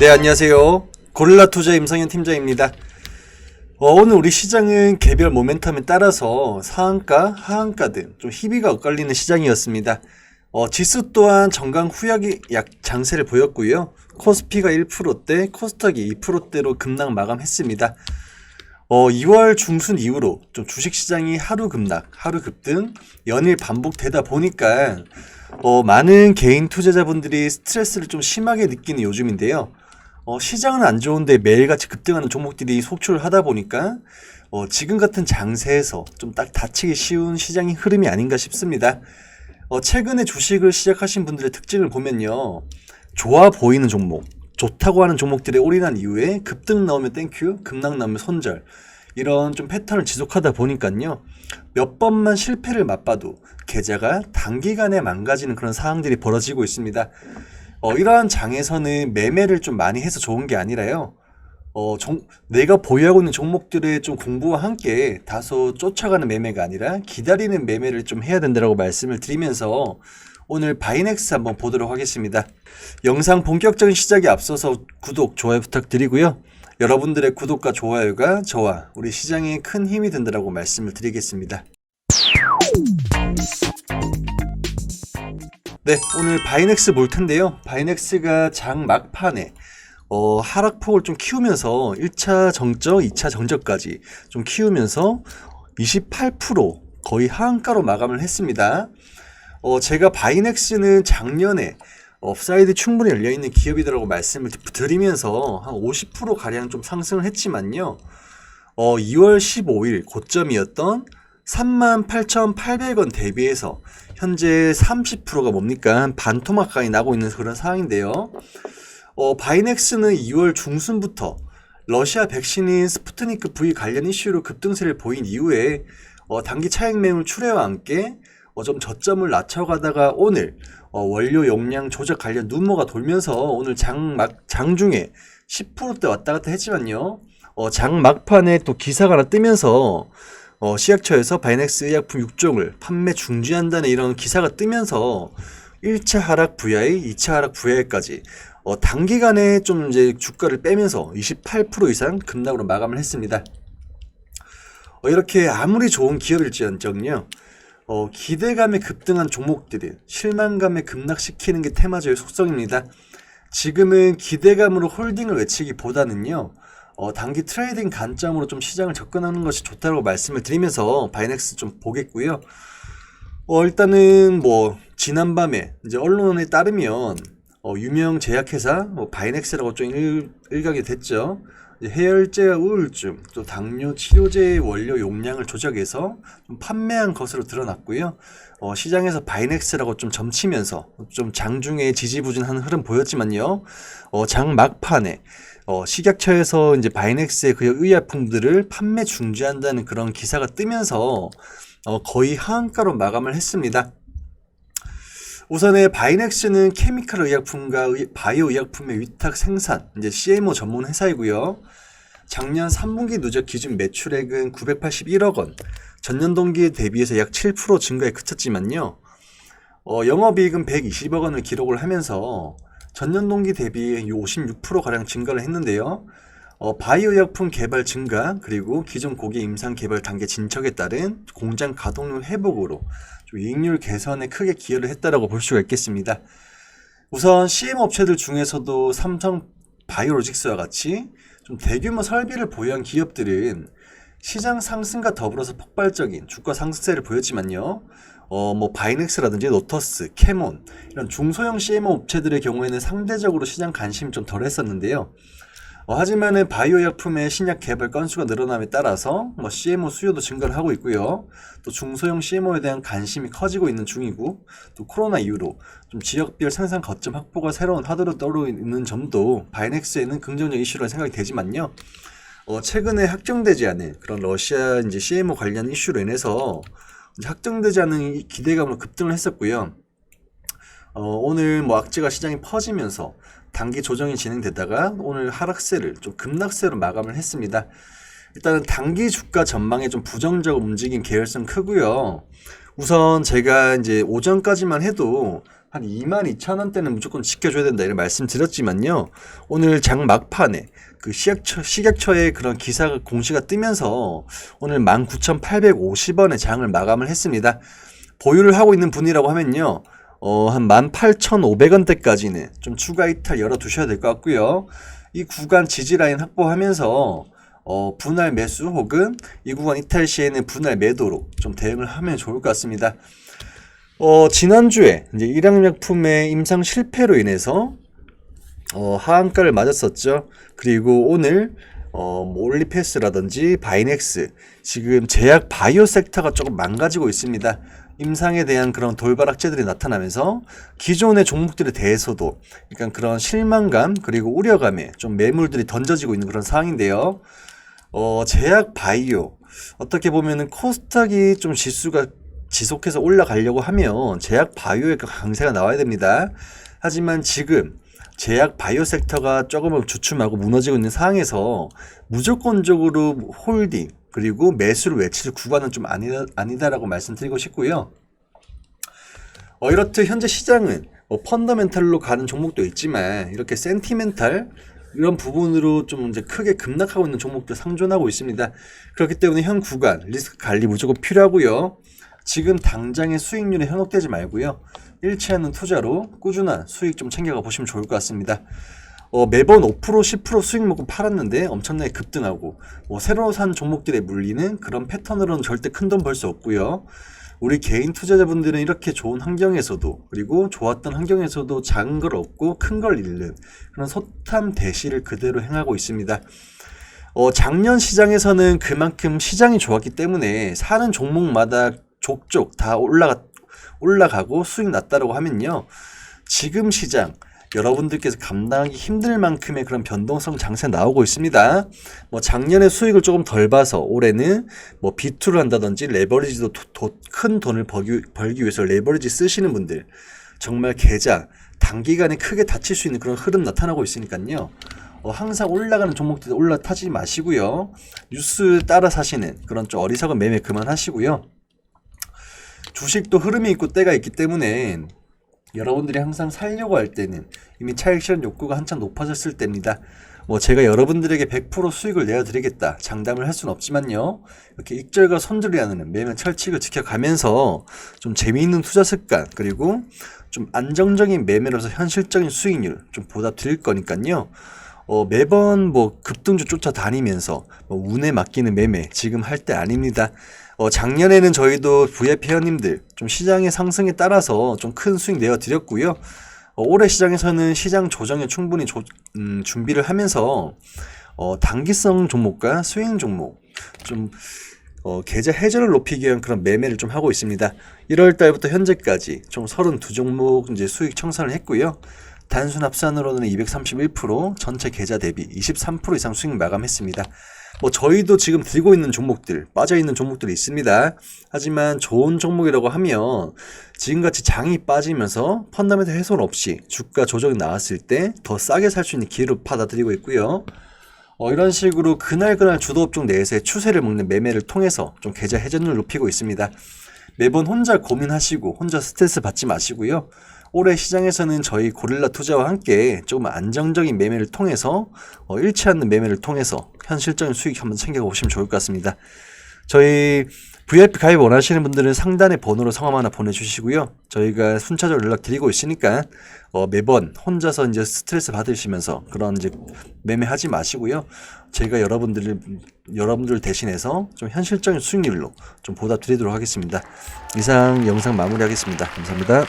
네, 안녕하세요. 고릴라 투자 임성현 팀장입니다. 오늘 우리 시장은 개별 모멘텀에 따라서 상한가, 하한가 등 좀 희비가 엇갈리는 시장이었습니다. 지수 또한 정강 후약이 약 장세를 보였고요. 코스피가 1%대, 코스닥이 2%대로 급락 마감했습니다. 2월 중순 이후로 좀 주식시장이 하루 급락, 하루 급등, 연일 반복되다 보니까 많은 개인 투자자분들이 스트레스를 좀 심하게 느끼는 요즘인데요. 시장은 안 좋은데 매일같이 급등하는 종목들이 속출을 하다 보니까 지금 같은 장세에서 좀 딱 다치기 쉬운 시장의 흐름이 아닌가 싶습니다. 최근에 주식을 시작하신 분들의 특징을 보면요. 좋아 보이는 종목, 좋다고 하는 종목들에 올인한 이후에 급등 나오면 땡큐, 급락 나오면 손절, 이런 좀 패턴을 지속하다 보니까요. 몇 번만 실패를 맛봐도 계좌가 단기간에 망가지는 그런 상황들이 벌어지고 있습니다. 이러한 장에서는 매매를 좀 많이 해서 좋은 게 아니라요. 내가 보유하고 있는 종목들의 좀 공부와 함께 다소 쫓아가는 매매가 아니라 기다리는 매매를 좀 해야 된다고 말씀을 드리면서 오늘 바이넥스 한번 보도록 하겠습니다. 영상 본격적인 시작에 앞서서 구독, 좋아요 부탁드리고요. 여러분들의 구독과 좋아요가 저와 우리 시장에 큰 힘이 된다고 말씀을 드리겠습니다. 네, 오늘 바이넥스 볼 텐데요. 바이넥스가 장 막판에 하락폭을 좀 키우면서 1차 정적, 2차 정적까지 좀 키우면서 28% 거의 하한가로 마감을 했습니다. 제가 바이넥스는 작년에 업사이드 충분히 열려있는 기업이라고 말씀을 드리면서 한 50% 가량 좀 상승을 했지만요. 2월 15일 고점이었던 38,800원 대비해서 현재 30%가 뭡니까? 반토막가이 나고 있는 그런 상황인데요. 바이넥스는 2월 중순부터 러시아 백신인 스푸트니크 V 관련 이슈로 급등세를 보인 이후에 단기 차익 매물 출회와 함께 좀 저점을 낮춰가다가 오늘 원료 용량 조작 관련 눈모가 돌면서 오늘 장중에 10%대 왔다 갔다 했지만요. 장 막판에 또 기사가 하나 뜨면서 시약처에서 바이넥스 의약품 6종을 판매 중지한다는 이런 기사가 뜨면서 1차 하락 VI, 2차 하락 VI까지 단기간에 좀 이제 주가를 빼면서 28% 이상 급락으로 마감을 했습니다. 이렇게 아무리 좋은 기업일지언정요. 기대감에 급등한 종목들이 실망감에 급락시키는 게 테마주의 속성입니다. 지금은 기대감으로 홀딩을 외치기보다는요. 단기 트레이딩 관점으로 좀 시장을 접근하는 것이 좋다고 말씀을 드리면서 바이넥스 좀 보겠고요. 일단은 지난밤에 이제 언론에 따르면 유명 제약회사 바이넥스라고 좀 일각이 됐죠. 이제 해열제와 우울증, 또 당뇨 치료제의 원료 용량을 조작해서 좀 판매한 것으로 드러났고요. 시장에서 바이넥스라고 좀 점치면서 좀 장중에 지지부진하는 흐름 보였지만요. 장 막판에 식약처에서 이제 바이넥스의 그 의약품들을 판매 중지한다는 그런 기사가 뜨면서 거의 하한가로 마감을 했습니다. 우선에 바이넥스는 케미컬 의약품과 바이오 의약품의 위탁 생산, 이제 CMO 전문 회사이고요. 작년 3분기 누적 기준 매출액은 981억 원, 전년 동기에 대비해서 약 7% 증가에 그쳤지만요. 영업이익은 120억 원을 기록을 하면서 전년 동기 대비 56%가량 증가를 했는데요. 바이오 의약품 개발 증가, 그리고 기존 고객 임상 개발 단계 진척에 따른 공장 가동률 회복으로 좀 이익률 개선에 크게 기여를 했다라고 볼 수가 있겠습니다. 우선 CM 업체들 중에서도 삼성 바이오로직스와 같이 좀 대규모 설비를 보유한 기업들은 시장 상승과 더불어서 폭발적인 주가 상승세를 보였지만요. 바이넥스라든지 로터스, 캐몬 이런 중소형 CMO 업체들의 경우에는 상대적으로 시장 관심이 좀 덜 했었는데요. 하지만은 바이오 약품의 신약 개발 건수가 늘어남에 따라서 CMO 수요도 증가를 하고 있고요. 또 중소형 CMO에 대한 관심이 커지고 있는 중이고, 또 코로나 이후로 좀 지역별 생산 거점 확보가 새로운 화두로 떠오르고 있는 점도 바이넥스에는 긍정적 이슈로 생각이 되지만요. 최근에 확정되지 않은 그런 러시아 이제 CMO 관련 이슈로 인해서 확정되지 않은 기대감으로 급등을 했었고요. 오늘 악재가 시장에 퍼지면서 단기 조정이 진행되다가 오늘 하락세를 좀 급락세로 마감을 했습니다. 일단은 단기 주가 전망에 좀 부정적으로 움직인 계열성 크고요. 우선 제가 이제 오전까지만 해도 한 22,000원대는 무조건 지켜줘야 된다 이런 말씀드렸지만요. 오늘 장 막판에 그 식약처의 그런 기사가 공시가 뜨면서 오늘 19,850원에 장을 마감을 했습니다. 보유를 하고 있는 분이라고 하면요. 한 18,500원대까지는 좀 추가 이탈 열어두셔야 될 것 같고요. 이 구간 지지라인 확보하면서 분할 매수 혹은 이 구간 이탈 시에는 분할 매도로 좀 대응을 하면 좋을 것 같습니다. 지난주에 이제 일양약품의 임상 실패로 인해서 하한가를 맞았었죠. 그리고 오늘 올리패스라든지 바이넥스 지금 제약 바이오 섹터가 조금 망가지고 있습니다. 임상에 대한 그런 돌발 악재들이 나타나면서 기존의 종목들에 대해서도 약간 그런 실망감 그리고 우려감에 좀 매물들이 던져지고 있는 그런 상황인데요. 제약 바이오 어떻게 보면은 코스닥이 좀 지수가 지속해서 올라가려고 하면 제약 바이오의 강세가 나와야 됩니다. 하지만 지금 제약 바이오 섹터가 조금은 주춤하고 무너지고 있는 상황에서 무조건적으로 홀딩 그리고 매수를 외칠 구간은 좀 아니다라고 말씀드리고 싶고요. 이렇듯 현재 시장은 펀더멘탈로 가는 종목도 있지만 이렇게 센티멘탈 이런 부분으로 좀 이제 크게 급락하고 있는 종목들 상존하고 있습니다. 그렇기 때문에 현 구간 리스크 관리 무조건 필요하고요. 지금 당장의 수익률에 현혹되지 말고요. 잃지 않는 투자로 꾸준한 수익 좀 챙겨가 보시면 좋을 것 같습니다. 매번 5% 10% 수익 먹고 팔았는데 엄청나게 급등하고 새로 산 종목들에 물리는 그런 패턴으로는 절대 큰 돈 벌 수 없고요. 우리 개인 투자자분들은 이렇게 좋은 환경에서도 그리고 좋았던 환경에서도 작은 걸 얻고 큰 걸 잃는 그런 소탐 대시를 그대로 행하고 있습니다. 작년 시장에서는 그만큼 시장이 좋았기 때문에 사는 종목마다 족족 다 올라가고 수익 났다라고 하면요. 지금 시장 여러분들께서 감당하기 힘들 만큼의 그런 변동성 장세 나오고 있습니다. 작년에 수익을 조금 덜 봐서 올해는 B2를 한다든지 레버리지도 큰 돈을 벌기 위해서 레버리지 쓰시는 분들 정말 계좌 단기간에 크게 다칠 수 있는 그런 흐름 나타나고 있으니까요. 항상 올라가는 종목들 올라타지 마시고요. 뉴스 따라 사시는 그런 좀 어리석은 매매 그만하시고요. 주식도 흐름이 있고 때가 있기 때문에 여러분들이 항상 살려고 할 때는 이미 차익 실현 욕구가 한참 높아졌을 때입니다. 제가 여러분들에게 100% 수익을 내어드리겠다 장담을 할 수는 없지만요. 이렇게 익절과 손절이 나누는 매매 철칙을 지켜가면서 좀 재미있는 투자 습관 그리고 좀 안정적인 매매로서 현실적인 수익률 좀 보답드릴 거니까요. 매번 급등주 쫓아다니면서 운에 맡기는 매매 지금 할 때 아닙니다. 작년에는 저희도 VIP 회원님들 좀 시장의 상승에 따라서 좀 큰 수익 내어드렸고요. 올해 시장에서는 시장 조정에 충분히 준비를 하면서 단기성 종목과 스윙 종목 좀 계좌 해저를 높이기 위한 그런 매매를 좀 하고 있습니다. 1월 달부터 현재까지 총 32종목 이제 수익 청산을 했고요. 단순 합산으로는 231%, 전체 계좌 대비 23% 이상 수익 마감했습니다. 저희도 지금 들고 있는 종목들, 빠져있는 종목들이 있습니다. 하지만 좋은 종목이라고 하면 지금같이 장이 빠지면서 펀더멘털 훼손 없이 주가 조정이 나왔을 때 더 싸게 살 수 있는 기회로 받아들이고 있고요. 이런 식으로 그날 주도업종 내에서의 추세를 먹는 매매를 통해서 좀 계좌 회전율을 높이고 있습니다. 매번 혼자 고민하시고 혼자 스트레스 받지 마시고요. 올해 시장에서는 저희 고릴라 투자와 함께 조금 안정적인 매매를 통해서 잃지 않는 매매를 통해서 현실적인 수익 한번 챙겨보시면 좋을 것 같습니다. 저희 VIP 가입 원하시는 분들은 상단에 번호로 성함 하나 보내주시고요. 저희가 순차적으로 연락드리고 있으니까 매번 혼자서 이제 스트레스 받으시면서 그런 이제 매매하지 마시고요. 저희가 여러분들 대신해서 좀 현실적인 수익률로 좀 보답드리도록 하겠습니다. 이상 영상 마무리하겠습니다. 감사합니다.